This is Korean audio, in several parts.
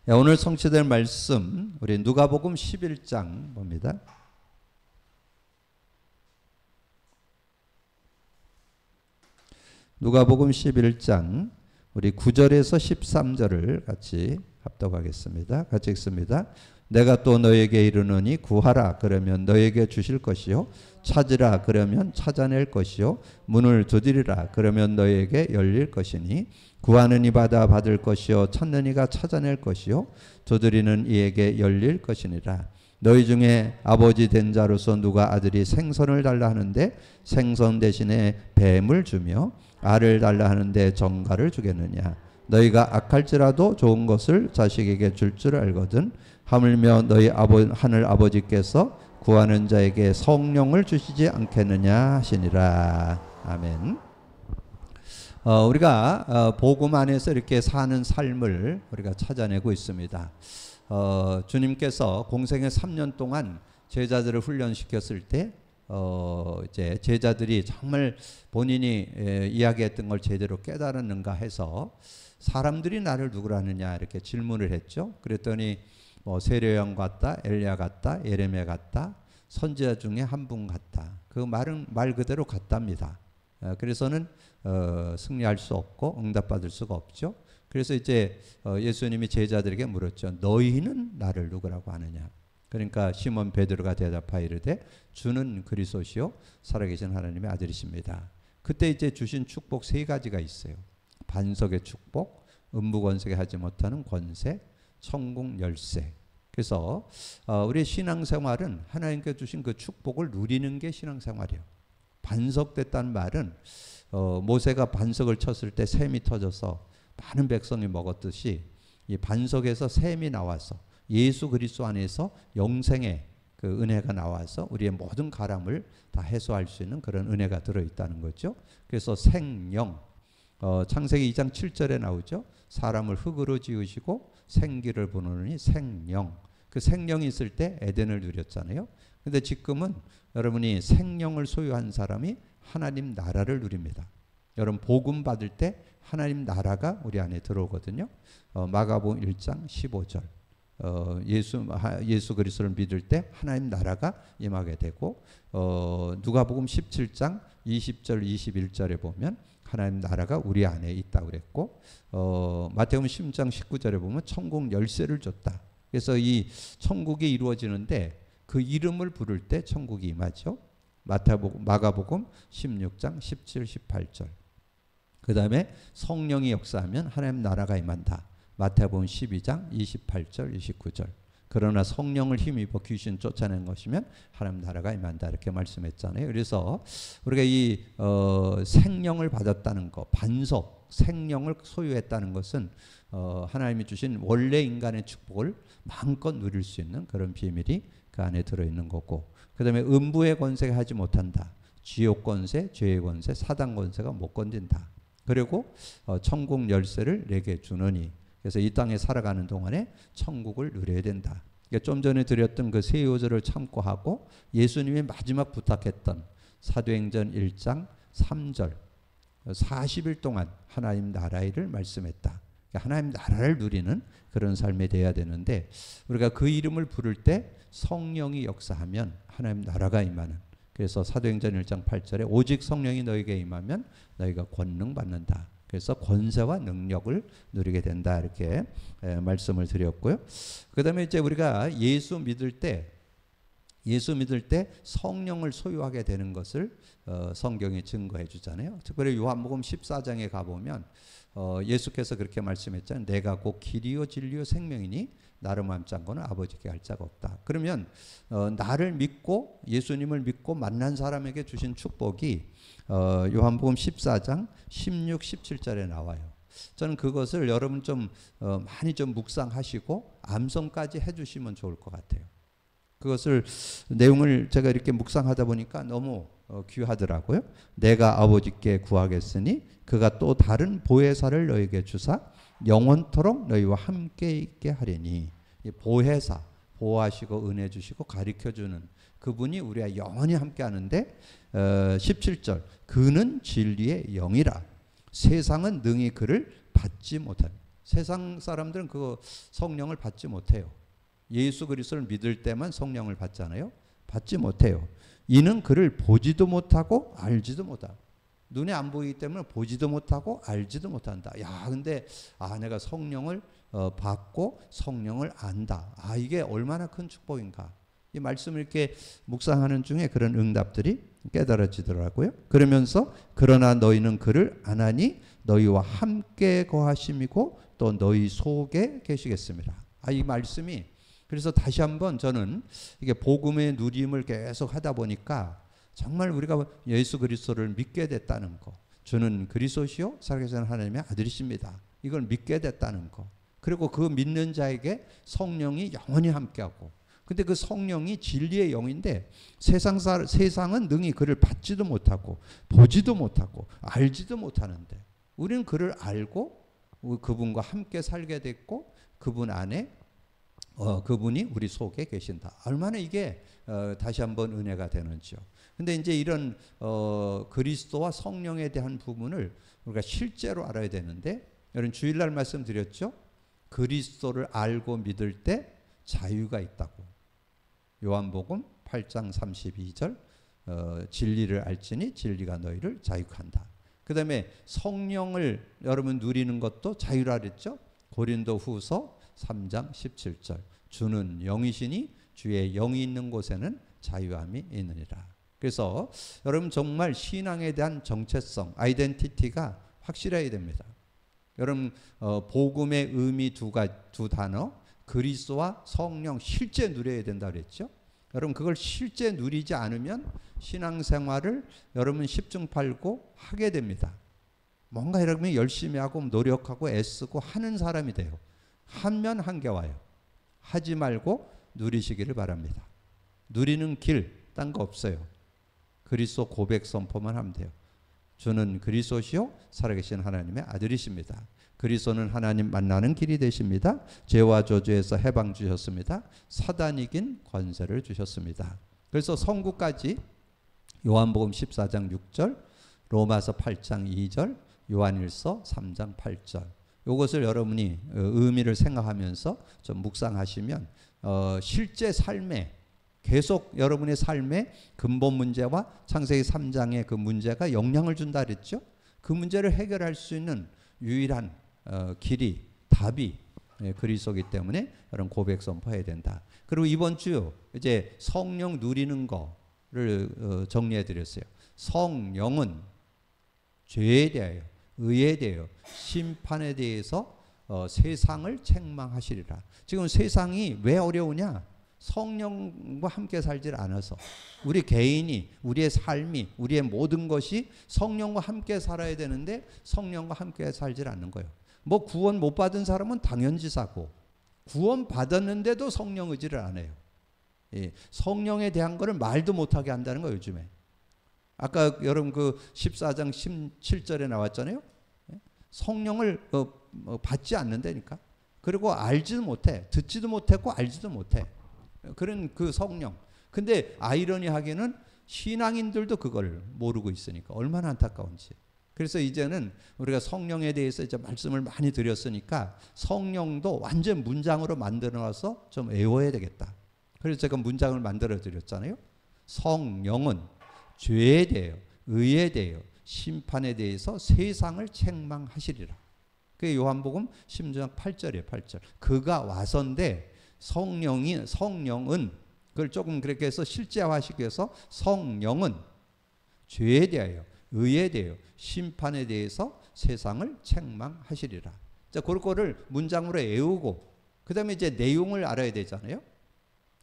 오늘 성취될 말씀 우리 누가복음 11장 봅니다. 누가복음 11장 우리 9절에서 13절을 같이 합독하겠습니다. 같이 읽습니다. 내가 또 너에게 이르노니 구하라 그러면 너에게 주실 것이요 찾으라 그러면 찾아낼 것이요 문을 두드리라 그러면 너에게 열릴 것이니 구하는 이마다 받을 것이요 찾는 이가 찾아낼 것이요 두드리는 이에게 열릴 것이니라. 너희 중에 아버지 된 자로서 누가 아들이 생선을 달라 하는데 생선 대신에 뱀을 주며 알을 달라 하는데 정갈을 주겠느냐. 너희가 악할지라도 좋은 것을 자식에게 줄 줄 알거든 하물며 너희 하늘 아버지께서 구하는 자에게 성령을 주시지 않겠느냐 하시니라. 아멘. 우리가 복음 안에서 이렇게 사는 삶을 우리가 찾아내고 있습니다. 주님께서 공생의 3년 동안 제자들을 훈련시켰을 때 이제 제자들이 정말 본인이 이야기했던 걸 제대로 깨달았는가 해서 사람들이 나를 누구라느냐 이렇게 질문을 했죠. 그랬더니 뭐 세례요한 같다, 엘리야 같다, 예레미야 같다, 선지자 중에 한 분 같다. 그 말은 말 그대로 같답니다. 그래서는 승리할 수 없고 응답받을 수가 없죠. 그래서 이제 예수님이 제자들에게 물었죠. 너희는 나를 누구라고 하느냐. 그러니까 시몬 베드로가 대답하여 이르되 주는 그리스도시요 살아계신 하나님의 아들이십니다. 그때 이제 주신 축복 세 가지가 있어요. 반석의 축복, 음부권세에 하지 못하는 권세, 천국 열쇠. 그래서 우리의 신앙생활은 하나님께 주신 그 축복을 누리는 게 신앙생활이에요. 반석됐다는 말은 모세가 반석을 쳤을 때 샘이 터져서 많은 백성이 먹었듯이 이 반석에서 샘이 나와서 예수 그리스도 안에서 영생의 그 은혜가 나와서 우리의 모든 가람을 다 해소할 수 있는 그런 은혜가 들어있다는 거죠. 그래서 생령, 창세기 2장 7절에 나오죠. 사람을 흙으로 지으시고 생기를 부르니 생령. 그 생령이 있을 때 에덴을 누렸잖아요. 근데 지금은 여러분이 생령을 소유한 사람이 하나님 나라를 누립니다. 여러분 복음 받을 때 하나님 나라가 우리 안에 들어오거든요. 마가복음 1장 15절. 예수 그리스도를 믿을 때 하나님 나라가 임하게 되고 누가복음 17장 20절 21절에 보면 하나님 나라가 우리 안에 있다고 그랬고 마태복음 10장 19절에 보면 천국 열쇠를 줬다. 그래서 이 천국이 이루어지는데 그 이름을 부를 때 천국이 임하죠. 마가복음 16장 17, 18절. 그 다음에 성령이 역사하면 하나님 나라가 임한다. 마태복음 12장 28절, 29절. 그러나 성령을 힘입어 귀신 쫓아낸 것이면 하나님 나라가 임한다. 이렇게 말씀했잖아요. 그래서 우리가 이 생명을 받았다는 것, 반석, 생명을 소유했다는 것은 하나님이 주신 원래 인간의 축복을 마음껏 누릴 수 있는 그런 비밀이 그 안에 들어있는 거고, 그 다음에 음부의 권세가 하지 못한다. 지옥 권세, 죄의 권세, 사단 권세가 못 건든다. 그리고 천국 열쇠를 내게 주느니, 그래서 이 땅에 살아가는 동안에 천국을 누려야 된다. 그러니까 좀 전에 드렸던 그 세 요절을 참고하고 예수님이 마지막 부탁했던 사도행전 1장 3절 40일 동안 하나님 나라를 말씀했다. 그러니까 하나님 나라를 누리는 그런 삶이 돼야 되는데, 우리가 그 이름을 부를 때 성령이 역사하면 하나님 나라가 임하는, 그래서 사도행전 1장 8절에 오직 성령이 너에게 임하면 너희가 권능 받는다. 그래서 권세와 능력을 누리게 된다. 이렇게 말씀을 드렸고요. 그 다음에 이제 우리가 예수 믿을 때 성령을 소유하게 되는 것을 성경이 증거해 주잖아요. 특별히 요한복음 14장에 가보면 예수께서 그렇게 말씀했잖아요. 내가 곧 길이요 진리요 생명이니 나를 맘짠 거는 아버지께 할 자가 없다. 그러면 나를 믿고 예수님을 믿고 만난 사람에게 주신 축복이 요한복음 14장 16, 17절에 나와요. 저는 그것을 여러분 좀 많이 좀 묵상하시고 암송까지 해주시면 좋을 것 같아요. 그것을 내용을 제가 이렇게 묵상하다 보니까 너무 귀하더라고요. 내가 아버지께 구하겠으니 그가 또 다른 보혜사를 너에게 주사 영원토록 너희와 함께 있게 하리니. 이 보혜사, 보호하시고 은혜 주시고 가르쳐주는 그분이 우리와 영원히 함께 하는데 17절 그는 진리의 영이라 세상은 능히 그를 받지 못한. 세상 사람들은 그 성령을 받지 못해요. 예수 그리스도를 믿을 때만 성령을 받잖아요. 받지 못해요. 이는 그를 보지도 못하고 알지도 못하고, 눈에 안 보이기 때문에 보지도 못하고 알지도 못한다. 야, 근데 내가 성령을 받고 성령을 안다. 이게 얼마나 큰 축복인가. 이 말씀을 이렇게 묵상하는 중에 그런 응답들이 깨달아지더라고요. 그러면서 그러나 너희는 그를 아나니 너희와 함께 거하심이고 또 너희 속에 계시겠습니다. 이 말씀이, 그래서 다시 한번 저는 이게 복음의 누림을 계속 하다 보니까 정말 우리가 예수 그리스도를 믿게 됐다는 거, 주는 그리스도시요 살아계신 하나님의 아들이십니다. 이걸 믿게 됐다는 거. 그리고 그 믿는 자에게 성령이 영원히 함께하고, 근데 그 성령이 진리의 영인데 세상은 능히 그를 받지도 못하고 보지도 못하고 알지도 못하는데, 우리는 그를 알고 그분과 함께 살게 됐고 그분 안에 그분이 우리 속에 계신다. 얼마나 이게 다시 한번 은혜가 되는지요. 근데 이제 이런 그리스도와 성령에 대한 부분을 우리가 실제로 알아야 되는데, 여러분 주일날 말씀드렸죠. 그리스도를 알고 믿을 때 자유가 있다고. 요한복음 8장 32절 진리를 알지니 진리가 너희를 자유한다. 그 다음에 성령을 여러분 누리는 것도 자유라 그랬죠. 고린도후서 3장 17절 주는 영이시니 주의 영이 있는 곳에는 자유함이 있느니라. 그래서 여러분 정말 신앙에 대한 정체성, 아이덴티티가 확실해야 됩니다. 여러분 복음의 의미 두 단어, 그리스도와 성령 실제 누려야 된다 그랬죠. 여러분 그걸 실제 누리지 않으면 신앙생활을 여러분 십중팔구 하게 됩니다. 뭔가 여러분이 열심히 하고 노력하고 애쓰고 하는 사람이 돼요. 하면 한계 와요. 하지 말고 누리시기를 바랍니다. 누리는 길 딴 거 없어요. 그리스도 고백 선포만 하면 돼요. 주는 그리스도시요 살아계신 하나님의 아들이십니다. 그리스도는 하나님 만나는 길이 되십니다. 죄와 저주에서 해방 주셨습니다. 사단 이긴 권세를 주셨습니다. 그래서 선구까지 요한복음 14장 6절, 로마서 8장 2절, 요한일서 3장 8절, 이것을 여러분이 의미를 생각하면서 좀 묵상하시면 실제 삶에 계속 여러분의 삶의 근본 문제와 창세기 3장의 그 문제가 영향을 준다 그랬죠. 그 문제를 해결할 수 있는 유일한 길이, 답이 그리스도이기 때문에 여러분 고백 선포해야 된다. 그리고 이번 주 이제 성령 누리는 거를 정리해 드렸어요. 성령은 죄에 대하여, 의에 대하여, 심판에 대해서 세상을 책망하시리라. 지금 세상이 왜 어려우냐? 성령과 함께 살질 않아서. 우리 개인이, 우리의 삶이, 우리의 모든 것이 성령과 함께 살아야 되는데 성령과 함께 살질 않는 거예요. 뭐 구원 못 받은 사람은 당연지사고, 구원 받았는데도 성령 의지를 안 해요. 성령에 대한 거를 말도 못하게 한다는 거예요, 요즘에. 아까 여러분 그 14장 17절에 나왔잖아요. 성령을 받지 않는다니까. 그리고 알지도 못해. 듣지도 못했고 알지도 못해. 그런 그 성령. 근데 아이러니하게는 신앙인들도 그걸 모르고 있으니까 얼마나 안타까운지. 그래서 이제는 우리가 성령에 대해서 이제 말씀을 많이 드렸으니까 성령도 완전 문장으로 만들어놔서 좀 외워야 되겠다. 그래서 제가 문장을 만들어 드렸잖아요. 성령은 죄에 대하여, 의에 대하여, 심판에 대해서 세상을 책망하시리라. 그게 요한복음 10장 8절이에요. 8절. 그가 와서인데 성령은 그걸 조금 그렇게 해서 실제화시키기 위해서 성령은 죄에 대하여, 의에 대하여, 심판에 대해서 세상을 책망하시리라. 자, 그거를 문장으로 외우고 그 다음에 이제 내용을 알아야 되잖아요.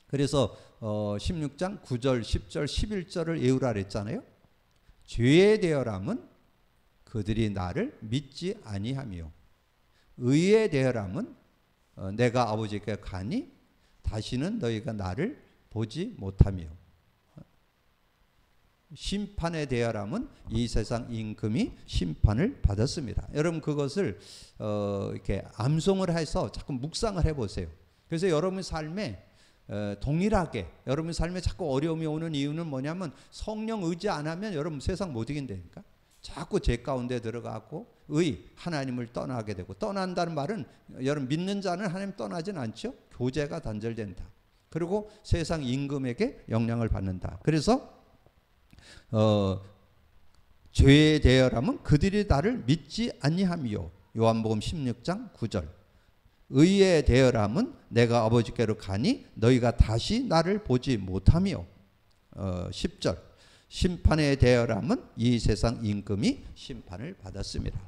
그래서 16장 9절, 10절, 11절을 외우라 그랬잖아요. 죄에 대하여람은 그들이 나를 믿지 아니하며, 의에 대하여람은 내가 아버지께 가니 다시는 너희가 나를 보지 못하며, 심판에 대하여람은 이 세상 임금이 심판을 받았습니다. 여러분 그것을 이렇게 암송을 해서 자꾸 묵상을 해보세요. 그래서 여러분 삶에 동일하게 여러분 삶에 자꾸 어려움이 오는 이유는 뭐냐면 성령 의지 안 하면 여러분 세상 못 이긴다니까. 자꾸 죄 가운데 들어가고 하나님을 떠나게 되고, 떠난다는 말은 여러분 믿는 자는 하나님 떠나진 않죠. 교제가 단절된다. 그리고 세상 임금에게 영향을 받는다. 그래서 죄에 대하여라면 그들이 나를 믿지 아니함이요. 요한복음 16장 9절. 의에 대하여라면 내가 아버지께로 가니 너희가 다시 나를 보지 못하며. 10절. 심판에 대하여라면 이 세상 임금이 심판을 받았습니다.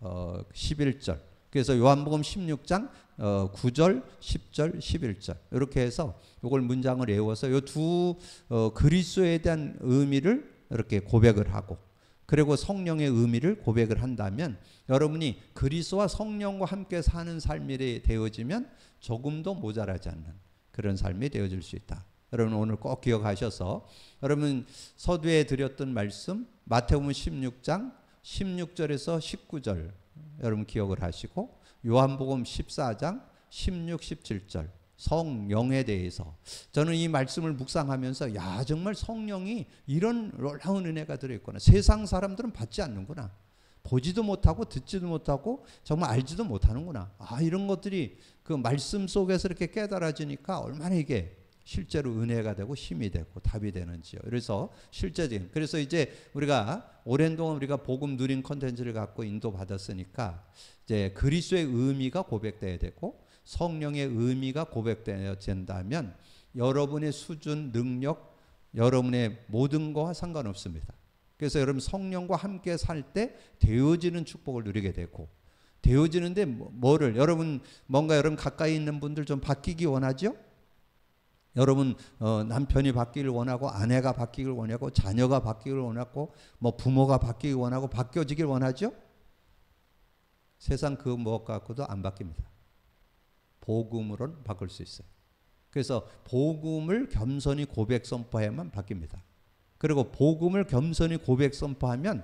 11절. 그래서 요한복음 16장 9절, 10절, 11절 이렇게 해서 이걸 문장을 외워서 이 두 그리스도에 대한 의미를 이렇게 고백을 하고, 그리고 성령의 의미를 고백을 한다면 여러분이 그리스도와 성령과 함께 사는 삶이 되어지면 조금도 모자라지 않는 그런 삶이 되어질 수 있다. 여러분 오늘 꼭 기억하셔서, 여러분 서두에 드렸던 말씀 마태복음 16장 16절에서 19절 여러분 기억을 하시고, 요한복음 14장 16, 17절 성령에 대해서 저는 이 말씀을 묵상하면서 정말 성령이 이런 놀라운 은혜가 들어있구나. 세상 사람들은 받지 않는구나. 보지도 못하고 듣지도 못하고 정말 알지도 못하는구나. 이런 것들이 그 말씀 속에서 이렇게 깨달아지니까 얼마나 이게 실제로 은혜가 되고 힘이 되고 답이 되는지요. 그래서 실제적인, 그래서 이제 우리가 오랜 동안 우리가 복음 누린 컨텐츠를 갖고 인도받았으니까 이제 그리스도의 의미가 고백돼야 되고 성령의 의미가 고백되어야 된다면 여러분의 수준, 능력, 여러분의 모든 거와 상관없습니다. 그래서 여러분 성령과 함께 살 때 되어지는 축복을 누리게 되고, 되어지는데 뭐를 여러분 뭔가 여러분 가까이 있는 분들 좀 바뀌기 원하죠? 여러분 남편이 바뀌기를 원하고, 아내가 바뀌기를 원하고, 자녀가 바뀌기를 원하고, 부모가 바뀌기 원하고, 바뀌어지길 원하죠? 세상 그 무엇 갖고도 안 바뀝니다. 복음으로는 바꿀 수 있어요. 그래서 복음을 겸손히 고백 선포해야만 바뀝니다. 그리고 복음을 겸손히 고백 선포하면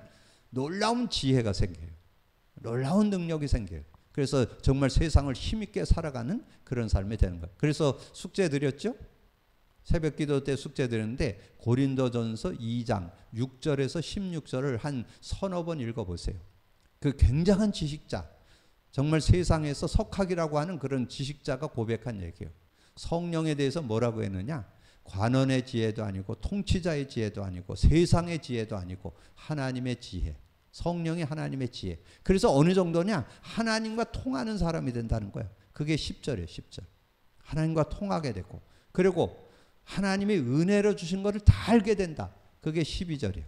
놀라운 지혜가 생겨요. 놀라운 능력이 생겨요. 그래서 정말 세상을 힘있게 살아가는 그런 삶이 되는 거예요. 그래서 숙제 드렸죠? 새벽 기도 때 숙제 드렸는데 고린도전서 2장 6절에서 16절을 한 서너 번 읽어보세요. 그 굉장한 지식자, 정말 세상에서 석학이라고 하는 그런 지식자가 고백한 얘기예요. 성령에 대해서 뭐라고 했느냐? 관원의 지혜도 아니고 통치자의 지혜도 아니고 세상의 지혜도 아니고 하나님의 지혜. 성령이 하나님의 지혜. 그래서 어느 정도냐? 하나님과 통하는 사람이 된다는 거예요. 그게 10절이에요. 10절. 하나님과 통하게 되고, 그리고 하나님의 은혜로 주신 것을 다 알게 된다. 그게 12절이에요.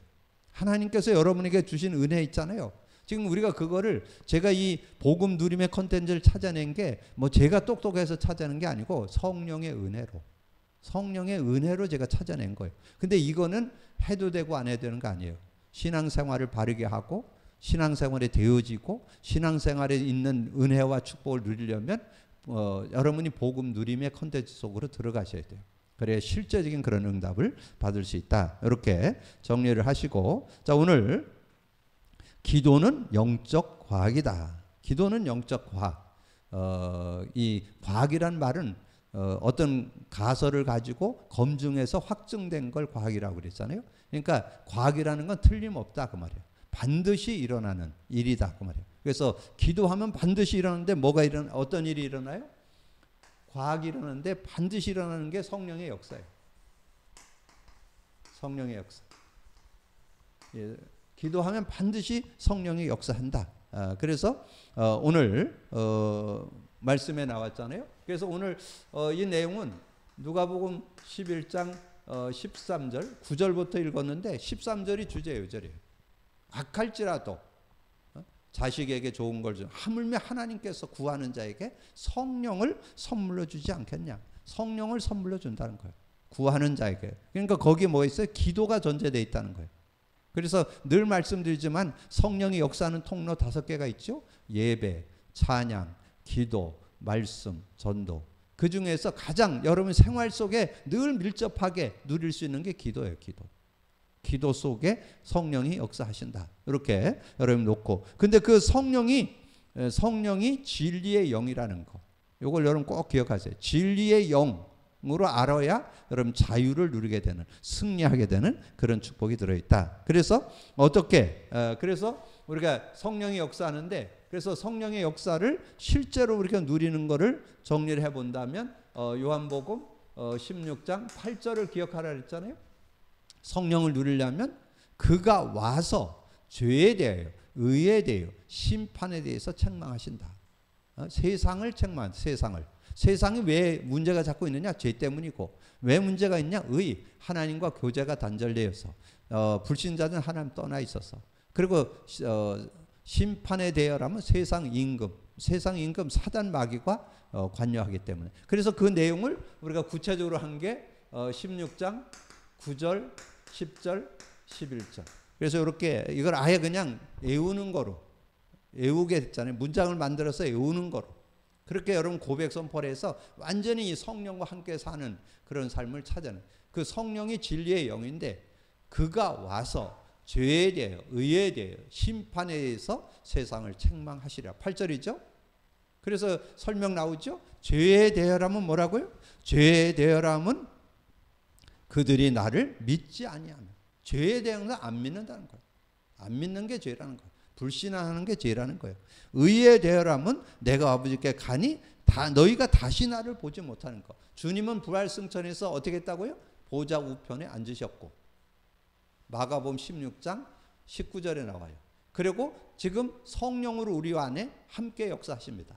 하나님께서 여러분에게 주신 은혜 있잖아요. 지금 우리가 그거를, 제가 이 복음 누림의 컨텐츠를 찾아낸 게 제가 똑똑해서 찾아낸 게 아니고 성령의 은혜로 제가 찾아낸 거예요. 근데 이거는 해도 되고 안 해도 되는 거 아니에요. 신앙생활을 바르게 하고 신앙생활에 되어지고 신앙생활에 있는 은혜와 축복을 누리려면 여러분이 복음 누림의 컨텐츠 속으로 들어가셔야 돼요. 그래야 실제적인 그런 응답을 받을 수 있다. 이렇게 정리를 하시고, 자, 오늘 기도는 영적 과학이다. 기도는 영적 과학. 이 과학이란 말은 어떤 가설을 가지고 검증해서 확증된 걸 과학이라고 그랬잖아요. 그러니까 과학이라는 건 틀림없다 그 말이에요. 반드시 일어나는 일이다 그 말이에요. 그래서 기도하면 반드시 일어나는데 어떤 일이 일어나요? 과학이 일어나는데 반드시 일어나는 게 성령의 역사예요. 성령의 역사. 예, 기도하면 반드시 성령이 역사한다. 그래서 오늘 말씀에 나왔잖아요. 그래서 오늘 이 내용은 누가복음 11장 13절 9절부터 읽었는데 13절이 주제요절이에요. 악할지라도 자식에게 좋은 걸 좀, 하물며 하나님께서 구하는 자에게 성령을 선물로 주지 않겠냐. 성령을 선물로 준다는 거예요. 구하는 자에게. 그러니까 거기에 뭐 있어요? 기도가 전제되어 있다는 거예요. 그래서 늘 말씀드리지만 성령이 역사하는 통로 5개가 있죠. 예배, 찬양, 기도, 말씀, 전도. 그 중에서 가장 여러분 생활 속에 늘 밀접하게 누릴 수 있는 게 기도예요. 기도 속에 성령이 역사하신다. 이렇게 여러분 놓고, 근데 그 성령이 진리의 영이라는 거, 이걸 여러분 꼭 기억하세요. 진리의 영, 성령으로 알아야 여러분 자유를 누리게 되는, 승리하게 되는 그런 축복이 들어있다. 그래서 어떻게 그래서 우리가 성령이 역사하는데, 그래서 성령의 역사를 실제로 우리가 누리는 것을 정리를 해본다면 요한복음 16장 8절을 기억하라 그랬잖아요. 성령을 누리려면 그가 와서 죄에 대하여, 의에 대하여, 심판에 대해서 책망하신다. 세상을 책망, 세상이 왜 문제가 자꾸 있느냐? 죄 때문이고. 왜 문제가 있냐? 의, 하나님과 교제가 단절되어서, 불신자는 하나님 떠나 있어서. 그리고 심판에 대하여라면 세상 임금 사단 마귀가 관여하기 때문에. 그래서 그 내용을 우리가 구체적으로 한 게 16장 9절, 10절, 11절. 그래서 이렇게 이걸 아예 그냥 외우는 거로, 외우게 됐잖아요. 문장을 만들어서 외우는 거로. 그렇게 여러분 고백 선포를 해서 완전히 성령과 함께 사는 그런 삶을 찾아내는, 그 성령이 진리의 영인데 그가 와서 죄에 대하여, 의에 대하여, 심판에 대해서 세상을 책망하시리라. 8절이죠. 그래서 설명 나오죠. 죄에 대하여라면 뭐라고요? 죄에 대하여라면 그들이 나를 믿지 아니하면. 죄에 대한 건 안 믿는다는 거예요. 안 믿는 게 죄라는 거예요. 불신하는 게 죄라는 거예요. 의에 대하여라면 내가 아버지께 가니 너희가 다시 나를 보지 못하는 거. 주님은 부활승천에서 어떻게 했다고요? 보좌 우편에 앉으셨고, 마가복음 16장 19절에 나와요. 그리고 지금 성령으로 우리 안에 함께 역사하십니다.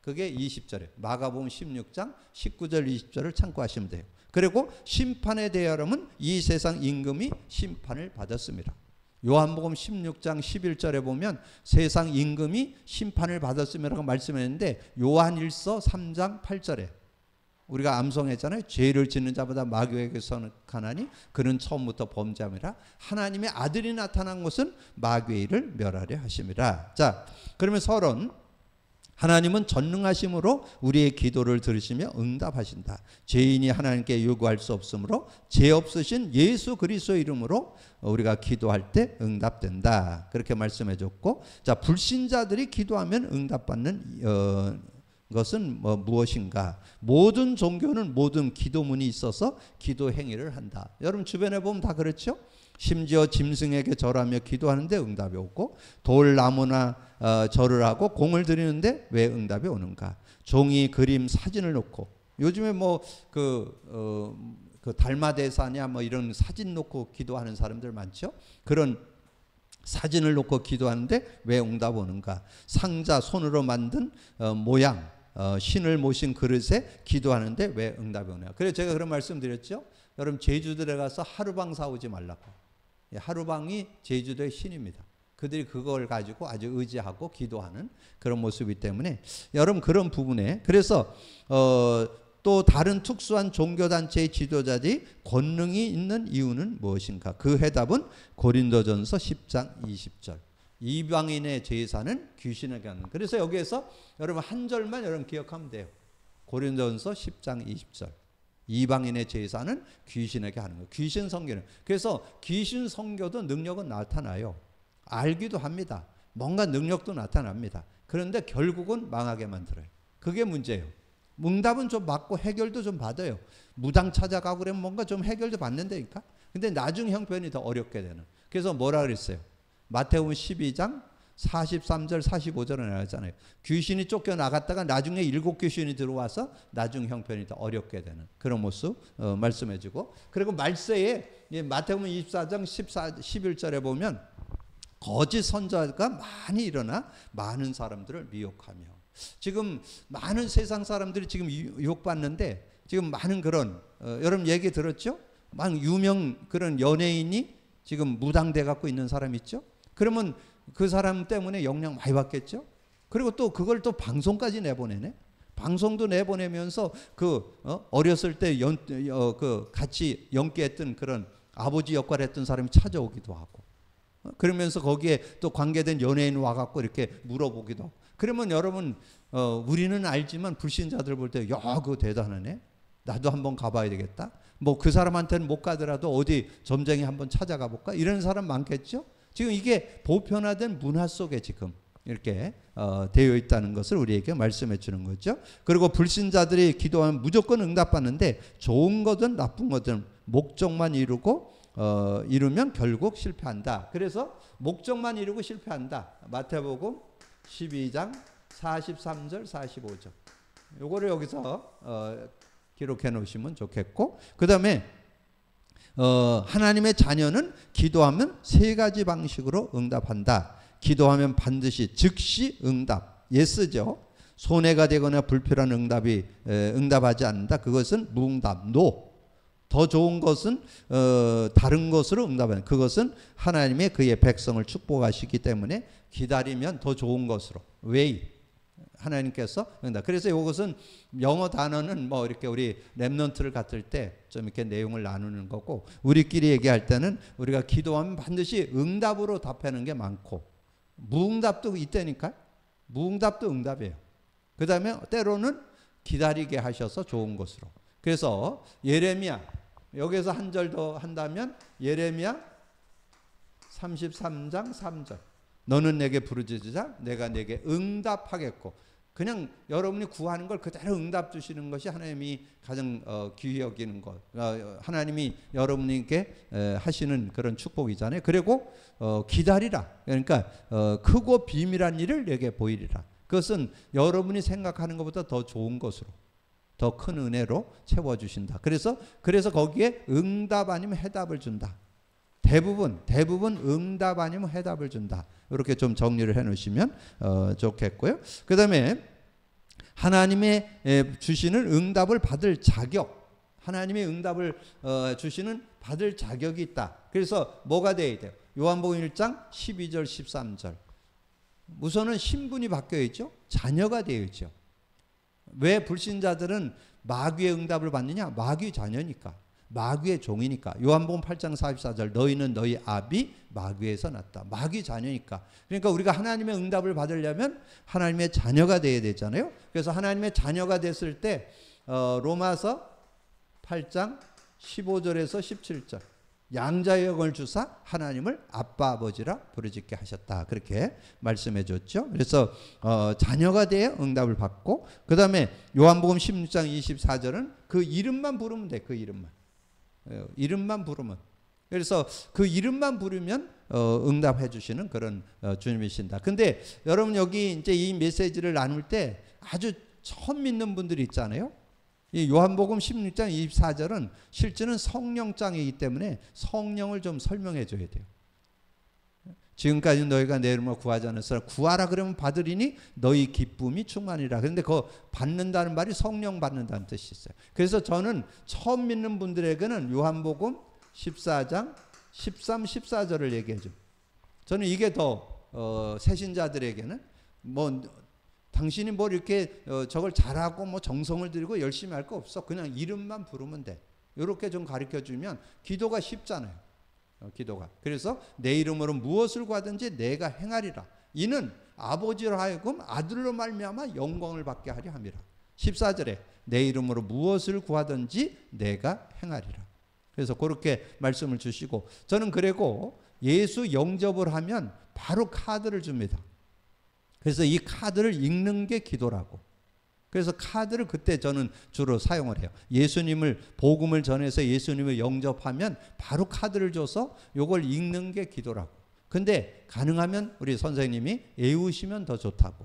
그게 20절에 마가복음 16장 19절 20절을 참고하시면 돼요. 그리고 심판에 대하여는 이 세상 임금이 심판을 받았습니다. 요한복음 16장 11절에 보면 세상 임금이 심판을 받았음이라고 말씀했는데, 요한일서 3장 8절에 우리가 암송했잖아요. 죄를 짓는 자보다 마귀에게 선하니 그는 처음부터 범죄함이라. 하나님의 아들이 나타난 것은 마귀의 일을 멸하려 하심이라. 자, 그러면 서론, 하나님은 전능하심으로 우리의 기도를 들으시며 응답하신다. 죄인이 하나님께 요구할 수 없으므로 죄 없으신 예수 그리스도의 이름으로 우리가 기도할 때 응답된다. 그렇게 말씀해 줬고, 자, 불신자들이 기도하면 응답받는 것은 무엇인가? 모든 종교는 모든 기도문이 있어서 기도 행위를 한다. 여러분 주변에 보면 다 그렇죠? 심지어 짐승에게 절하며 기도하는데 응답이 오고, 돌나무나 절을 하고 공을 드리는데 왜 응답이 오는가? 종이 그림 사진을 놓고, 요즘에 그 달마대사냐 이런 사진 놓고 기도하는 사람들 많죠? 그런 사진을 놓고 기도하는데 왜 응답 오는가? 상자, 손으로 만든 모양, 신을 모신 그릇에 기도하는데 왜 응답이 오냐? 그래서 제가 그런 말씀 드렸죠. 여러분 제주도에 가서 하루방 사오지 말라고. 하루방이 제주도의 신입니다. 그들이 그걸 가지고 아주 의지하고 기도하는 그런 모습이기 때문에 여러분 그런 부분에, 그래서 또 다른 특수한 종교단체의 지도자들이 권능이 있는 이유는 무엇인가? 그 해답은 고린도전서 10장 20절. 이방인의 제사는 귀신에게 하는. 그래서 여기에서 여러분 한 절만 여러분 기억하면 돼요. 고린도전서 10장 20절. 이방인의 제사는 귀신에게 하는 거예요. 귀신 선교는. 그래서 귀신 선교도 능력은 나타나요. 알기도 합니다. 뭔가 능력도 나타납니다. 그런데 결국은 망하게 만들어요. 그게 문제예요. 응답은 좀 받고 해결도 좀 받아요. 무당 찾아가고 그러면 뭔가 좀 해결도 받는다니까. 근데 나중 형편이 더 어렵게 되는. 그래서 뭐라 그랬어요? 마태복음 12장 43절 45절에 나왔잖아요. 귀신이 쫓겨나갔다가 나중에 7귀신이 들어와서 나중 형편이 더 어렵게 되는 그런 모습 말씀해주고, 그리고 말세에 마태복음 24장 11절에 보면 거짓 선자가 많이 일어나 많은 사람들을 미혹하며, 지금 많은 세상 사람들이 지금 유혹받는데, 지금 많은 그런 여러분 얘기 들었죠? 막 유명 그런 연예인이 지금 무당돼 갖고 있는 사람 있죠? 그러면 그 사람 때문에 영향 많이 받겠죠? 그리고 또 그걸 또 방송까지 내보내네. 방송도 내보내면서 어렸을 때 같이 연기했던 그런 아버지 역할을 했던 사람이 찾아오기도 하고, 그러면서 거기에 또 관계된 연예인 와갖고 이렇게 물어보기도 하고. 그러면 여러분 우리는 알지만 불신자들 볼 때 야, 그거 대단하네. 나도 한번 가봐야 되겠다. 그 사람한테는 못 가더라도 어디 점쟁이 한번 찾아가 볼까? 이런 사람 많겠죠? 지금 이게 보편화된 문화 속에 지금 이렇게 되어 있다는 것을 우리에게 말씀해 주는 거죠. 그리고 불신자들이 기도하면 무조건 응답받는데 좋은 거든 나쁜 거든 목적만 이루면 결국 실패한다. 그래서 목적만 이루고 실패한다. 마태복음 12장 43절 45절. 요거를 여기서 기록해 놓으시면 좋겠고, 그 다음에 하나님의 자녀는 기도하면 세 가지 방식으로 응답한다. 기도하면 반드시 즉시 응답, 예스죠. 손해가 되거나 불필요한 응답하지 않는다. 그것은 무응답, 노. 더 좋은 것은 다른 것으로 응답하는, 그것은 하나님의 그의 백성을 축복하시기 때문에 기다리면 더 좋은 것으로, 웨이, 하나님께서 응답. 그래서 이것은 영어 단어는 뭐 이렇게 우리 랩넌트를 갖을 때 좀 이렇게 내용을 나누는 거고, 우리끼리 얘기할 때는 우리가 기도하면 반드시 응답으로 답하는 게 많고, 무응답도 있다니까. 무응답도 응답이에요. 그 다음에 때로는 기다리게 하셔서 좋은 것으로. 그래서 예레미야, 여기서 한 절 더 한다면 예레미야 33장 3절. 너는 내게 부르짖으자 내가 내게 응답하겠고. 그냥 여러분이 구하는 걸 그대로 응답 주시는 것이 하나님이 가장 귀히 여기는 것, 하나님이 여러분에게 하시는 그런 축복이잖아요. 그리고 기다리라. 그러니까 크고 비밀한 일을 내게 보이리라. 그것은 여러분이 생각하는 것보다 더 좋은 것으로, 더 큰 은혜로 채워주신다. 그래서 거기에 응답 아니면 해답을 준다. 대부분 응답 아니면 해답을 준다. 이렇게 좀 정리를 해놓으시면 좋겠고요. 그 다음에 하나님의 주시는 응답을 받을 자격, 하나님의 응답을 주시는 받을 자격이 있다. 그래서 뭐가 돼야 돼요? 요한복음 1장 12절 13절. 우선은 신분이 바뀌어 있죠. 자녀가 되어 있죠. 왜 불신자들은 마귀의 응답을 받느냐? 마귀 자녀니까. 마귀의 종이니까. 요한복음 8장 44절 너희는 너희 아비 마귀에서 났다. 마귀 자녀니까. 그러니까 우리가 하나님의 응답을 받으려면 하나님의 자녀가 되어야 되잖아요. 그래서 하나님의 자녀가 됐을 때 로마서 8장 15절에서 17절 양자의 영을 주사 하나님을 아빠 아버지라 부르짖게 하셨다. 그렇게 말씀해 줬죠. 그래서 자녀가 되어 응답을 받고, 그 다음에 요한복음 16장 24절은 그 이름만 부르면 돼. 그 이름만 부르면. 그래서 그 이름만 부르면 응답해 주시는 그런 주님이신다. 근데 여러분 여기 이제 이 메시지를 나눌 때 아주 처음 믿는 분들이 있잖아요. 이 요한복음 16장 24절은 실제는 성령장이기 때문에 성령을 좀 설명해 줘야 돼요. 지금까지 너희가 내 이름으로 구하지 않았으나 구하라 그러면 받으리니 너희 기쁨이 충만이라. 그런데 그 받는다는 말이 성령 받는다는 뜻이 있어요. 그래서 저는 처음 믿는 분들에게는 요한복음 14장 13, 14절을 얘기해 줘. 저는 이게 더 새신자들에게는 당신이 뭐 이렇게 저걸 잘하고 뭐 정성을 들이고 열심히 할 거 없어. 그냥 이름만 부르면 돼. 이렇게 좀 가르쳐 주면 기도가 쉽잖아요. 기도가. 그래서 내 이름으로 무엇을 구하든지 내가 행하리라. 이는 아버지로 하여금 아들로 말미암아 영광을 받게 하려 함이라. 14절에 내 이름으로 무엇을 구하든지 내가 행하리라. 그래서 그렇게 말씀을 주시고, 저는 그리고 예수 영접을 하면 바로 카드를 줍니다. 그래서 이 카드를 읽는 게 기도라고. 그래서 카드를 그때 저는 주로 사용을 해요. 예수님을 복음을 전해서 예수님을 영접하면 바로 카드를 줘서 이걸 읽는 게 기도라고. 근데 가능하면 우리 선생님이 애우시면 더 좋다고.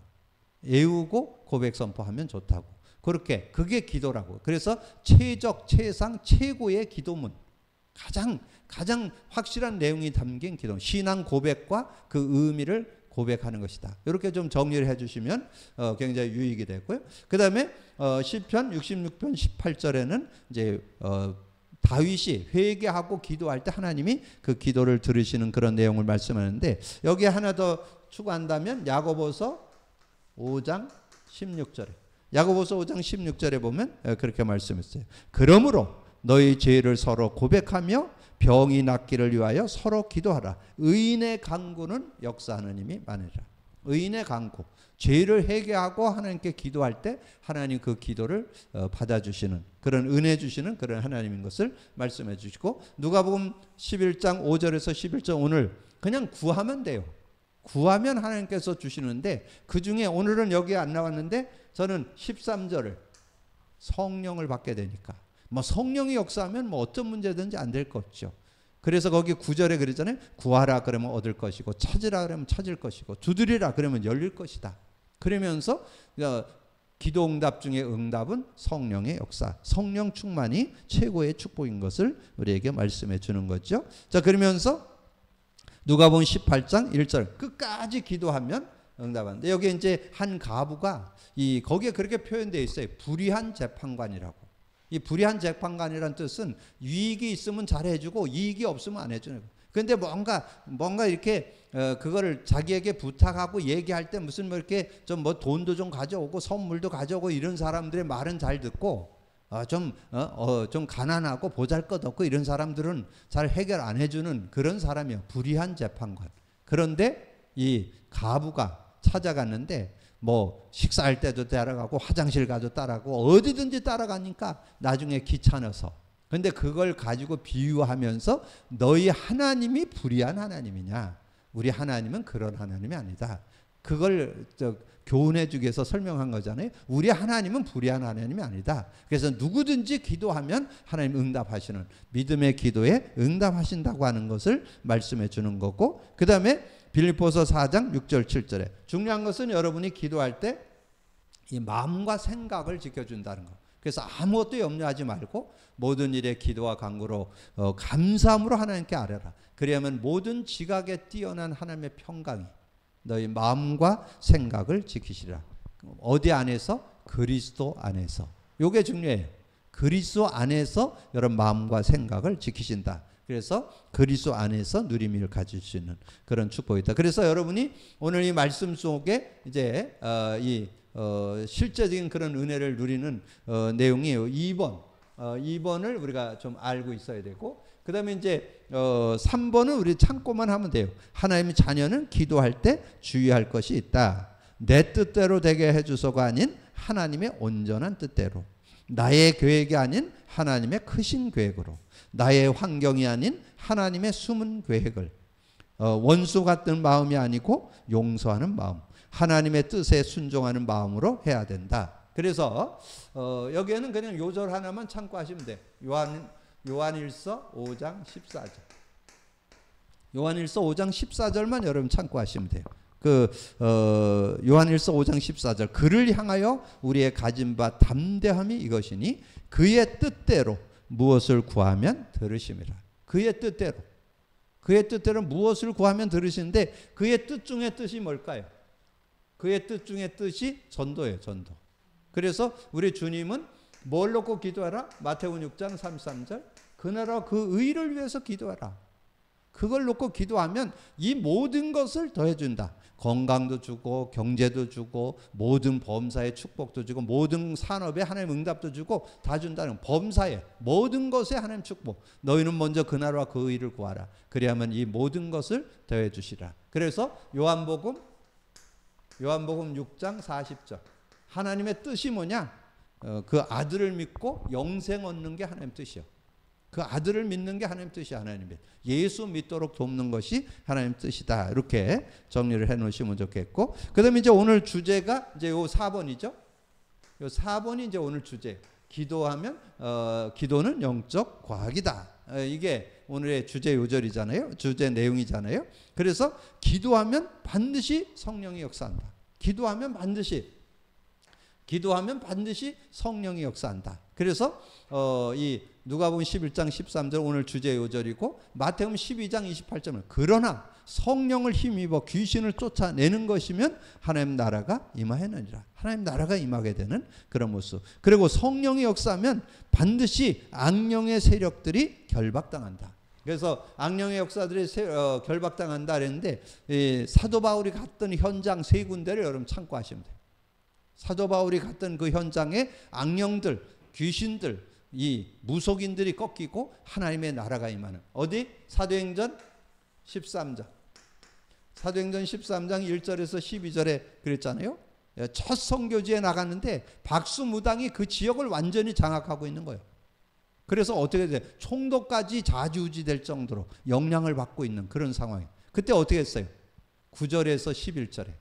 애우고 고백 선포하면 좋다고. 그렇게 그게 기도라고. 그래서 최적, 최상, 최고의 기도문. 가장 확실한 내용이 담긴 기도. 신앙 고백과 그 의미를 고백하는 것이다. 이렇게 좀 정리를 해주시면 굉장히 유익이 되고요. 그 다음에 시편 66편 18절에는 이제 다윗이 회개하고 기도할 때 하나님이 그 기도를 들으시는 그런 내용을 말씀하는데, 여기에 하나 더 추가한다면 야고보서 5장 16절에, 야고보서 5장 16절에 보면 그렇게 말씀했어요. 그러므로 너희 죄를 서로 고백하며 병이 낫기를 위하여 서로 기도하라. 의인의 간구는 역사하는 힘이 많으리라. 의인의 간구, 죄를 회개하고 하나님께 기도할 때 하나님 그 기도를 받아주시는, 그런 은혜 주시는 그런 하나님인 것을 말씀해 주시고, 누가복음 11장 5절에서 11절 오늘 그냥 구하면 돼요. 구하면 하나님께서 주시는데 그 중에 오늘은 여기 안 나왔는데 저는 13절을 성령을 받게 되니까 뭐 성령이 역사하면 뭐 어떤 문제든지 안 될 거 없죠. 그래서 거기 9절에 그러잖아요. 구하라 그러면 얻을 것이고 찾으라 그러면 찾을 것이고 두드리라 그러면 열릴 것이다. 그러면서 기도 응답 중에 응답은 성령의 역사, 성령 충만이 최고의 축복인 것을 우리에게 말씀해 주는 거죠. 자, 그러면서 누가복음 18장 1절 끝까지 기도하면 응답한데 여기 이제 한 가부가 거기에 그렇게 표현되어 있어요. 불의한 재판관이라고. 이 불의한 재판관이란 뜻은 이익이 있으면 잘해주고 이익이 없으면 안 해주는 거예요. 그런데 뭔가 이렇게 그거를 자기에게 부탁하고 얘기할 때 무슨 뭐 이렇게 좀 뭐 돈도 좀 가져오고 선물도 가져오고 이런 사람들의 말은 잘 듣고 좀 가난하고 보잘것없고 이런 사람들은 잘 해결 안 해주는 그런 사람이에요. 불의한 재판관. 그런데 이 가부가 찾아갔는데 뭐 식사할 때도 따라가고 화장실 가도 따라가고 어디든지 따라가니까 나중에 귀찮아서. 근데 그걸 가지고 비유하면서 너희 하나님이 불의한 하나님이냐? 우리 하나님은 그런 하나님이 아니다. 그걸 교훈해 주기 위해서 설명한 거잖아요. 우리 하나님은 불의한 하나님이 아니다. 그래서 누구든지 기도하면 하나님 응답하시는 믿음의 기도에 응답하신다고 하는 것을 말씀해 주는 거고, 그 다음에 빌립보서 4장 6절 7절에 중요한 것은 여러분이 기도할 때 이 마음과 생각을 지켜준다는 거. 그래서 아무것도 염려하지 말고 모든 일에 기도와 간구로 감사함으로 하나님께 아뢰라. 그리하면 모든 지각에 뛰어난 하나님의 평강이 너희 마음과 생각을 지키시라. 어디 안에서? 그리스도 안에서. 이게 중요해요. 그리스도 안에서 여러분 마음과 생각을 지키신다. 그래서 그리스도 안에서 누림을 가질 수 있는 그런 축복이다. 그래서 여러분이 오늘 이 말씀 속에 이제 실제적인 그런 은혜를 누리는 내용이 2번을 우리가 좀 알고 있어야 되고, 그 다음에 이제 3번은 우리 참고만 하면 돼요. 하나님의 자녀는 기도할 때 주의할 것이 있다. 내 뜻대로 되게 해주소가 아닌 하나님의 온전한 뜻대로, 나의 계획이 아닌 하나님의 크신 계획으로, 나의 환경이 아닌 하나님의 숨은 계획을, 원수 같은 마음이 아니고 용서하는 마음, 하나님의 뜻에 순종하는 마음으로 해야 된다. 그래서 여기에는 그냥 요절 하나만 참고하시면 돼요. 요한일서 5장 14절. 요한일서 5장 14절만 여러분 참고하시면 돼요. 요한일서 5장 14절. 그를 향하여 우리의 가진 바 담대함이 이것이니 그의 뜻대로 무엇을 구하면 들으심이라. 그의 뜻대로. 그의 뜻대로 무엇을 구하면 들으시는데 그의 뜻 중에 뜻이 뭘까요? 그의 뜻 중에 뜻이 전도예요. 전도. 그래서 우리 주님은 뭘 놓고 기도하라? 마태복음 6장 33절. 그 나라와 그 의를 위해서 기도하라. 그걸 놓고 기도하면 이 모든 것을 더해준다. 건강도 주고 경제도 주고 모든 범사에 축복도 주고 모든 산업에 하나님 응답도 주고 다 준다는, 범사에 모든 것에 하나님 축복. 너희는 먼저 그 나라와 그 의를 구하라. 그래야만 이 모든 것을 더해 주시라. 그래서 요한복음 6장 40절. 하나님의 뜻이 뭐냐? 그 아들을 믿고 영생 얻는 게 하나님 뜻이요. 그 아들을 믿는 게 하나님 뜻이야. 하나님의 예수 믿도록 돕는 것이 하나님 뜻이다. 이렇게 정리를 해 놓으시면 좋겠고, 그다음에 이제 오늘 주제가 이제 요 4번이죠. 요 4번이 이제 오늘 주제. 기도하면 기도는 영적 과학이다. 이게 오늘의 주제 요절이잖아요. 주제 내용이잖아요. 그래서 기도하면 반드시 성령이 역사한다. 기도하면 반드시 성령이 역사한다. 그래서 이 누가복음 11장 13절 오늘 주제 요절이고, 마태복음 12장 28절은 그러나 성령을 힘입어 귀신을 쫓아내는 것이면 하나님 나라가 임하느니라. 하나님 나라가 임하게 되는 그런 모습. 그리고 성령이 역사하면 반드시 악령의 세력들이 결박당한다. 그래서 악령의 역사들이 결박당한다 그랬는데 사도 바울이 갔던 현장 세 군데를 여러분 참고하시면 돼요. 사도 바울이 갔던 그 현장에 악령들, 귀신들, 이 무속인들이 꺾이고 하나님의 나라가 임하는, 어디? 사도행전 13장. 사도행전 13장 1절에서 12절에 그랬잖아요. 첫 선교지에 나갔는데 박수무당이 그 지역을 완전히 장악하고 있는 거예요. 그래서 어떻게 돼? 총독까지 좌지우지 될 정도로 영향을 받고 있는 그런 상황이에요. 그때 어떻게 했어요? 9절에서 11절에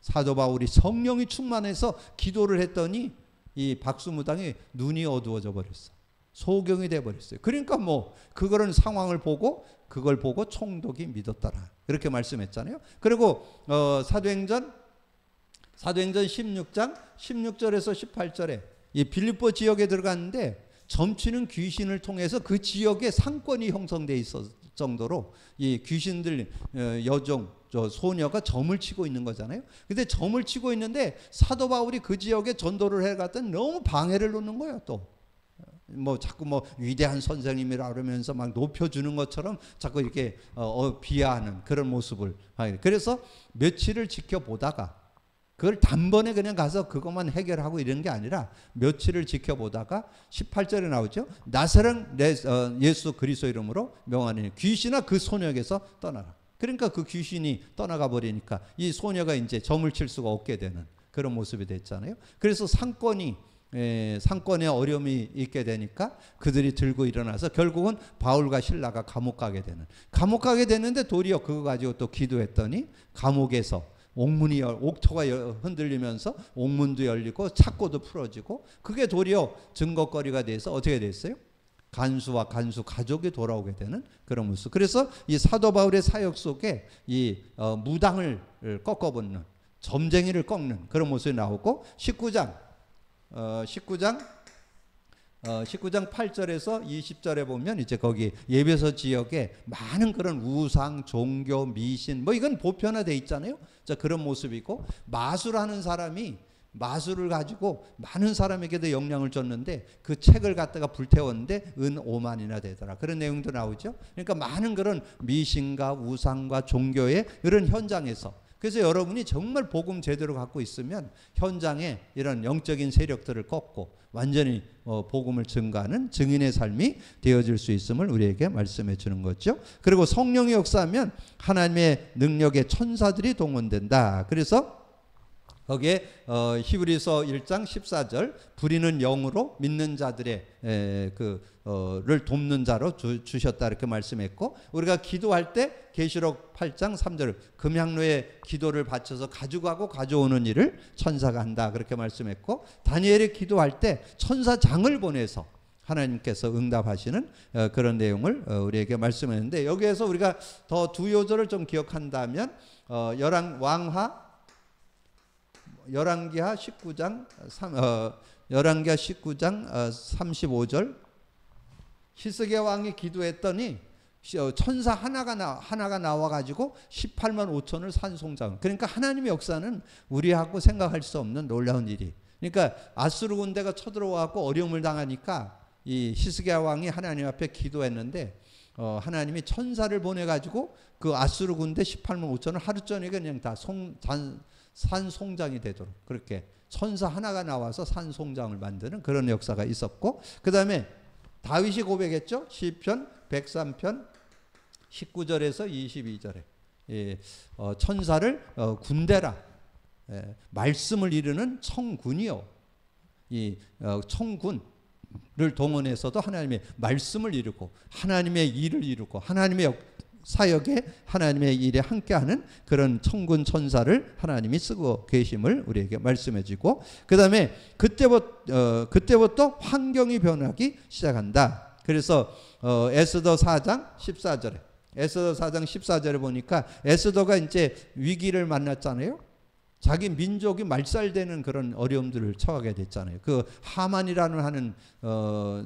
사도 바울이 성령이 충만해서 기도를 했더니 이 박수무당이 눈이 어두워져 버렸어. 소경이 돼 버렸어요. 그러니까 뭐 그거는 상황을 보고 그걸 보고 총독이 믿었더라. 이렇게 말씀했잖아요. 그리고 사도행전 16장 16절에서 18절에 이 빌립보 지역에 들어갔는데 점치는 귀신을 통해서 그 지역에 상권이 형성돼 있을 정도로 이 귀신들 여종 소녀가 점을 치고 있는 거잖아요. 근데 점을 치고 있는데 사도 바울이 그 지역에 전도를 해갔더니 너무 방해를 놓는 거예요. 또 뭐 자꾸 뭐 위대한 선생님이라 그러면서 막 높여주는 것처럼 자꾸 이렇게 비하하는 그런 모습을. 그래서 며칠을 지켜보다가 그걸 단번에 그냥 가서 그것만 해결하고 이런 게 아니라 며칠을 지켜보다가 18절에 나오죠. 나사렛 예수 그리스도 이름으로 명하니 귀신아 그 소녀에게서 떠나라. 그러니까 그 귀신이 떠나가 버리니까 이 소녀가 이제 점을 칠 수가 없게 되는 그런 모습이 됐잖아요. 그래서 상권에 어려움이 있게 되니까 그들이 들고 일어나서 결국은 바울과 실라가 감옥 가게 되는데 도리어 그거 가지고 또 기도했더니 감옥에서 옥토가 흔들리면서 옥문도 열리고 착고도 풀어지고 그게 도리어 증거거리가 돼서 어떻게 됐어요? 간수와 간수 가족이 돌아오게 되는 그런 모습. 그래서 이 사도 바울의 사역 속에 이 무당을 꺾어붙는 점쟁이를 꺾는 그런 모습이 나오고 19장 8절에서 20절에 보면 이제 거기 예배소 지역에 많은 그런 우상, 종교, 미신 뭐 이건 보편화되어 있잖아요. 자, 그런 모습이고 마술하는 사람이 마술을 가지고 많은 사람에게도 영향을 줬는데 그 책을 갖다가 불태웠는데 은 5만이나 되더라. 그런 내용도 나오죠. 그러니까 많은 그런 미신과 우상과 종교의 이런 현장에서 그래서 여러분이 정말 복음 제대로 갖고 있으면 현장에 이런 영적인 세력들을 꺾고 완전히 복음을 증거하는 증인의 삶이 되어질 수 있음을 우리에게 말씀해 주는 거죠. 그리고 성령이 역사하면 하나님의 능력의 천사들이 동원된다. 그래서 거기에 히브리서 1장 14절 부리는 영으로 믿는 자들의 를 돕는 자로 주셨다 이렇게 말씀했고 우리가 기도할 때 계시록 8장 3절 금향로에 기도를 바쳐서 가져가고 가져오는 일을 천사가 한다 그렇게 말씀했고 다니엘이 기도할 때 천사장을 보내서 하나님께서 응답하시는 그런 내용을 우리에게 말씀했는데 여기에서 우리가 더 두 요절을 좀 기억한다면 열왕기하 19장 35절 히스기야 왕이 기도했더니 천사 하나가 나와가지고 18만 5천을 산송장. 그러니까 하나님의 역사는 우리하고 생각할 수 없는 놀라운 일이. 그러니까 아수르 군대가 쳐들어와서 어려움을 당하니까 이 히스기야 왕이 하나님 앞에 기도했는데 하나님이 천사를 보내가지고 그 아수르 군대 18만 5천을 하루 전에 그냥 다 산송장이 되도록 그렇게 천사 하나가 나와서 산송장을 만드는 그런 역사가 있었고 그 다음에 다윗이 고백했죠. 시편 103편 19절에서 22절에 천사를 군대라 말씀을 이루는 청군이요. 이 청군을 동원해서도 하나님의 말씀을 이루고 하나님의 일을 이루고 하나님의 사역에 하나님의 일에 함께하는 그런 청군 천사를 하나님이 쓰고 계심을 우리에게 말씀해주고 그 다음에 그때부터 환경이 변하기 시작한다. 그래서 에스더 4장 14절에 보니까 에스더가 이제 위기를 만났잖아요. 자기 민족이 말살되는 그런 어려움들을 처하게 됐잖아요. 그 하만이라는 하는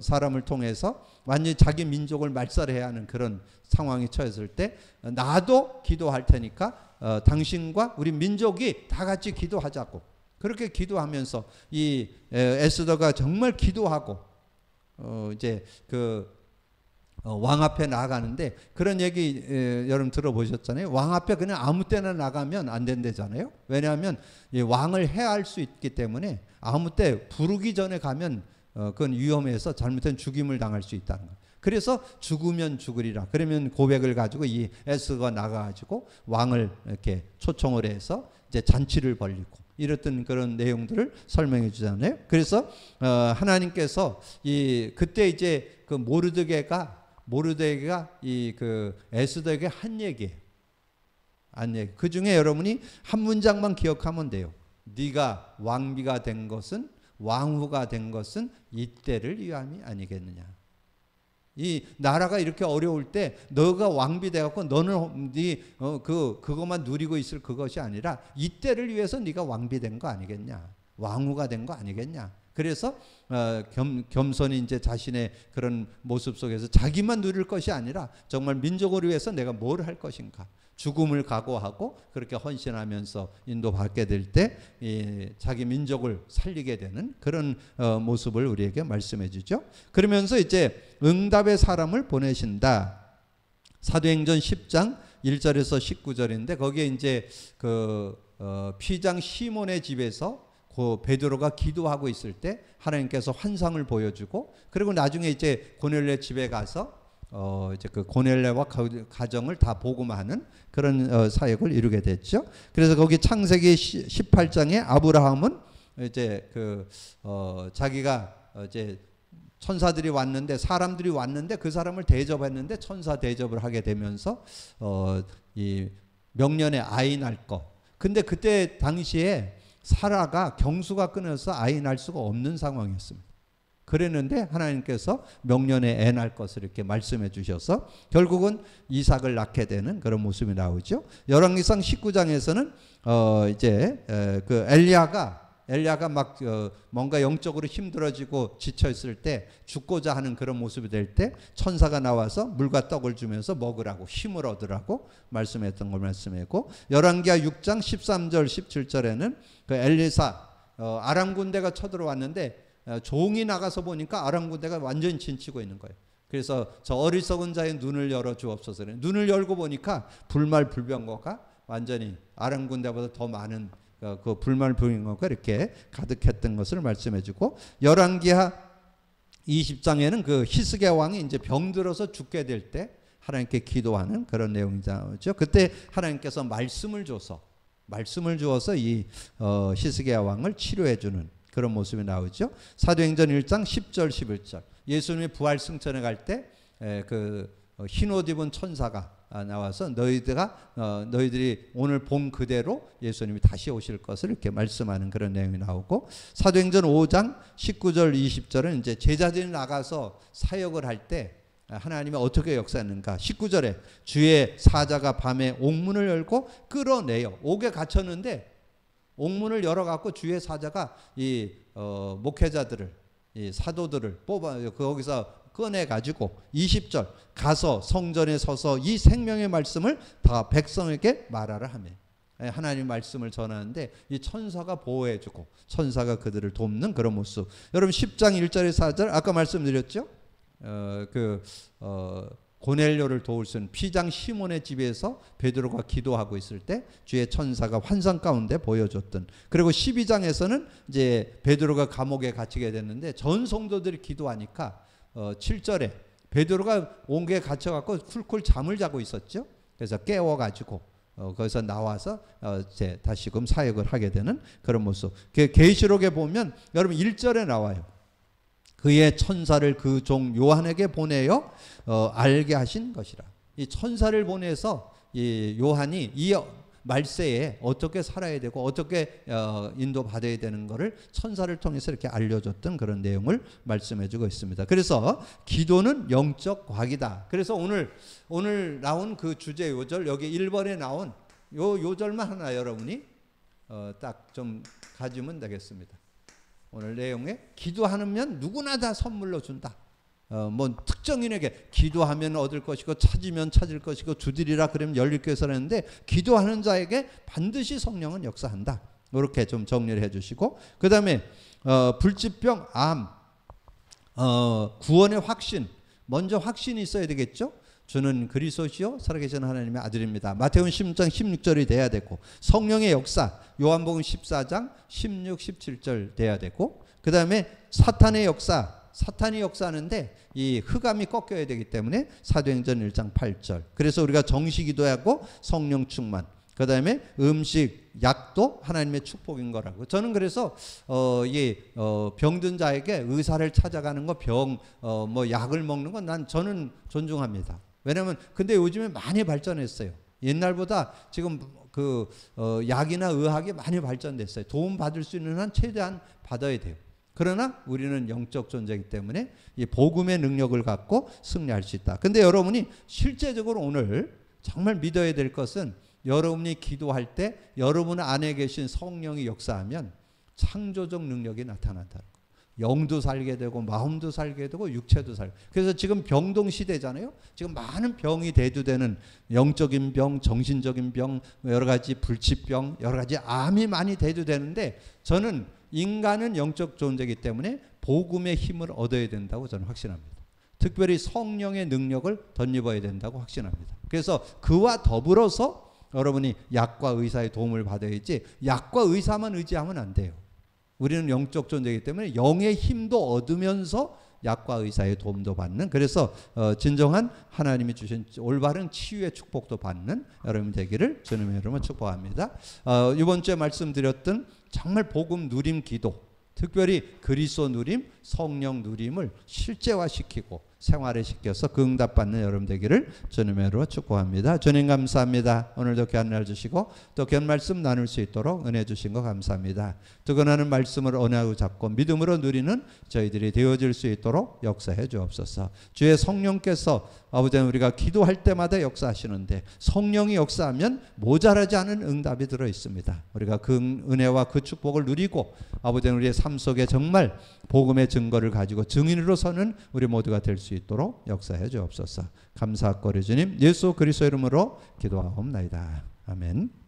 사람을 통해서 완전히 자기 민족을 말살해야 하는 그런 상황이 처했을 때 나도 기도할 테니까 당신과 우리 민족이 다 같이 기도하자고 그렇게 기도하면서 이 에스더가 정말 기도하고 이제 그 왕 앞에 나가는데 그런 얘기 여러분 들어보셨잖아요. 왕 앞에 그냥 아무 때나 나가면 안 된다잖아요. 왜냐하면 이 왕을 해할 수 있기 때문에 아무 때 부르기 전에 가면 그건 위험해서 잘못된 죽임을 당할 수 있다는 거예요. 그래서 죽으면 죽으리라. 그러면 고백을 가지고 이 에스더가 나가가지고 왕을 이렇게 초청을 해서 이제 잔치를 벌리고 이랬던 그런 내용들을 설명해 주잖아요. 그래서 하나님께서 그때 이제 그 모르드게가 이 그 에스더에게 한 얘기예요. 얘기. 그 중에 여러분이 한 문장만 기억하면 돼요. 네가 왕비가 된 것은, 왕후가 된 것은 이때를 위함이 아니겠느냐. 이 나라가 이렇게 어려울 때 너가 왕비 돼갖고 너는 그것만 누리고 있을 그것이 아니라 이때를 위해서 네가 왕비 된 거 아니겠냐, 왕후가 된 거 아니겠냐. 그래서 겸손히 이제 자신의 그런 모습 속에서 자기만 누릴 것이 아니라 정말 민족을 위해서 내가 뭘 할 것인가, 죽음을 각오하고 그렇게 헌신하면서 인도받게 될 때 자기 민족을 살리게 되는 그런 모습을 우리에게 말씀해 주죠. 그러면서 이제 응답의 사람을 보내신다. 사도행전 10장 1절에서 19절인데 거기에 이제 피장 시몬의 집에서 그 베드로가 기도하고 있을 때 하나님께서 환상을 보여주고, 그리고 나중에 이제 고넬레 집에 가서 이제 그 고넬레와 가정을 다 복음하는 그런 사역을 이루게 됐죠. 그래서 거기 창세기 18장에 아브라함은 이제 자기가 이제 천사들이 왔는데, 사람들이 왔는데 그 사람을 대접했는데 천사 대접을 하게 되면서 이 명년에 아이 날 거. 근데 그때 당시에 사라가 경수가 끊어서 아이 낳을 수가 없는 상황이었습니다. 그랬는데 하나님께서 명년에 애 낳을 것을 이렇게 말씀해 주셔서 결국은 이삭을 낳게 되는 그런 모습이 나오죠. 열왕기상 19장에서는 이제 그 엘리야가 막 뭔가 영적으로 힘들어지고 지쳐 있을 때 죽고자 하는 그런 모습이 될 때 천사가 나와서 물과 떡을 주면서 먹으라고, 힘을 얻으라고 말씀했던 걸 말씀했고, 열왕기하 6장 13절 17절에는 그 엘리사 아람 군대가 쳐들어왔는데 종이 나가서 보니까 아람 군대가 완전히 진치고 있는 거예요. 그래서 저 어리석은 자의 눈을 열어 주옵소서. 눈을 열고 보니까 불말불병거가 완전히 아람 군대보다 더 많은 그 불말불병거가 이렇게 가득했던 것을 말씀해주고, 열왕기하 20장에는 그 히스기야 왕이 이제 병들어서 죽게 될 때 하나님께 기도하는 그런 내용이 나오죠. 그때 하나님께서 말씀을 주어서 이 히스기야 왕을 치료해주는 그런 모습이 나오죠. 사도행전 1장 10절 11절 예수님이 부활 승천에 갈 때 그 흰옷 입은 천사가 나와서 너희들이 오늘 본 그대로 예수님이 다시 오실 것을 이렇게 말씀하는 그런 내용이 나오고, 사도행전 5장 19절 20절은 이제 제자들이 나가서 사역을 할 때 하나님이 어떻게 역사했는가. 19절에 주의 사자가 밤에 옥문을 열고 끌어내요. 옥에 갇혔는데 옥문을 열어갖고 주의 사자가 이 목회자들을, 이 사도들을 뽑아 거기서 꺼내가지고 20절 가서 성전에 서서 이 생명의 말씀을 다 백성에게 말하라 하며, 하나님 말씀을 전하는데 이 천사가 보호해주고 천사가 그들을 돕는 그런 모습. 여러분 10장 1절에서 4절 아까 말씀드렸죠. 고넬료를 도울 수 있는 피장 시몬의 집에서 베드로가 기도하고 있을 때 주의 천사가 환상 가운데 보여줬던. 그리고 12장에서는 이제 베드로가 감옥에 갇히게 됐는데 전 성도들이 기도하니까 7절에 베드로가 온게에 갇혀갖고 쿨쿨 잠을 자고 있었죠. 그래서 깨워가지고 거기서 나와서 이제 다시금 사역을 하게 되는 그런 모습. 계시록에 보면 여러분 1절에 나와요. 그의 천사를 그 종 요한에게 보내어 알게 하신 것이라. 이 천사를 보내서 이 요한이 이 말세에 어떻게 살아야 되고 어떻게 인도받아야 되는 것을 천사를 통해서 이렇게 알려줬던 그런 내용을 말씀해주고 있습니다. 그래서 기도는 영적 과학이다. 그래서 오늘 나온 그 주제 요절, 여기 1번에 나온 요 요절만 하나 여러분이 딱 좀 가지면 되겠습니다. 오늘 내용에 기도하면 누구나 다 선물로 준다. 뭐 특정인에게 기도하면 얻을 것이고 찾으면 찾을 것이고 두드리라 그러면 열릴 것이라 했는데 기도하는 자에게 반드시 성령은 역사한다. 이렇게 좀 정리를 해주시고, 그 다음에 불치병, 암, 구원의 확신. 먼저 확신이 있어야 되겠죠. 주는 그리스도시요 살아계신 하나님의 아들입니다. 마태복음 10장 16절이 돼야 되고, 성령의 역사 요한복음 14장 16, 17절 돼야 되고, 그 다음에 사탄의 역사, 사탄이 역사하는데 이 흑암이 꺾여야 되기 때문에 사도행전 1장 8절. 그래서 우리가 정시 기도하고 성령 충만, 그 다음에 음식, 약도 하나님의 축복인 거라고. 저는 그래서 병든 자에게 의사를 찾아가는 거, 뭐 약을 먹는 건 저는 존중합니다. 왜냐하면 근데 요즘에 많이 발전했어요. 옛날보다 지금 약이나 의학이 많이 발전됐어요. 도움 받을 수 있는 한 최대한 받아야 돼요. 그러나 우리는 영적 존재이기 때문에 이 복음의 능력을 갖고 승리할 수 있다. 근데 여러분이 실제적으로 오늘 정말 믿어야 될 것은 여러분이 기도할 때 여러분 안에 계신 성령이 역사하면 창조적 능력이 나타난다는 거예요. 영도 살게 되고 마음도 살게 되고 육체도 살게. 그래서 지금 병동 시대잖아요. 지금 많은 병이 대두되는 영적인 병, 정신적인 병, 여러 가지 불치병, 여러 가지 암이 많이 대두되는데 저는 인간은 영적 존재이기 때문에 복음의 힘을 얻어야 된다고 저는 확신합니다. 특별히 성령의 능력을 덧입어야 된다고 확신합니다. 그래서 그와 더불어서 여러분이 약과 의사의 도움을 받아야지 약과 의사만 의지하면 안 돼요. 우리는 영적 존재이기 때문에 영의 힘도 얻으면서 약과 의사의 도움도 받는, 그래서 진정한 하나님이 주신 올바른 치유의 축복도 받는 여러분 되기를 주님의 이름으로 축복합니다. 이번 주에 말씀드렸던 정말 복음 누림 기도, 특별히 그리스도 누림, 성령 누림을 실제화시키고 생활에 시켜서 그 응답받는 여러분 되기를 주님의 이름으로 축복합니다. 주님 감사합니다. 오늘도 귀한 날 주시고 또 귀한 말씀 나눌 수 있도록 은혜 주신 거 감사합니다. 두고나는 말씀을 언약으로 잡고 믿음으로 누리는 저희들이 되어질 수 있도록 역사해 주옵소서. 주의 성령께서 아버지 우리가 기도할 때마다 역사하시는데 성령이 역사하면 모자라지 않은 응답이 들어 있습니다. 우리가 그 은혜와 그 축복을 누리고 아버지 우리의 삶 속에 정말 복음의 증거를 가지고 증인으로 서는 우리 모두가 될 수 있도록 역사해 주옵소서. 감사하고 주님 예수 그리스도 이름으로 기도하옵나이다. 아멘.